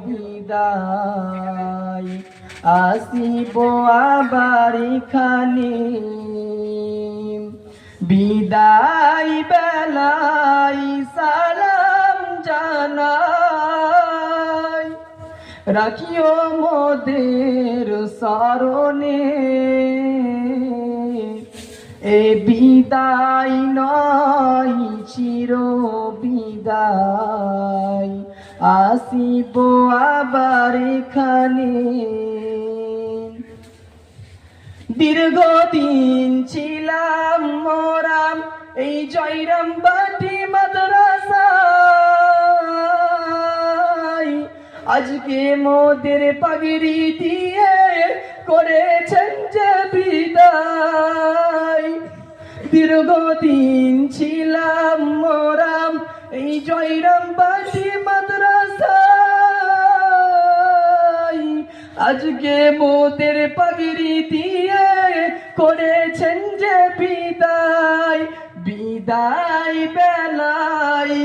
বিদায় আসিব আবার এখানে বিদায় বেলায় সালাম জানাই রাখিও মোদের স্মরণে এ বিদায় নয় চির বিদায় আসিব আবার এখানে দীর্ঘদিন ছিলাম মোরাম এই জয়রাম বাটি মাদ্রাসায় আজকে মোদের পাগড়ি দিয়ে করেছেন যে বিদায় দীর্ঘদিন ছিলাম মোরাম এই জয়রাম বাটি মাদ্রাসায় আজকে মোদের পাগড়ি দিয়ে করেছেন যে বিদায় বিদায় বেলায়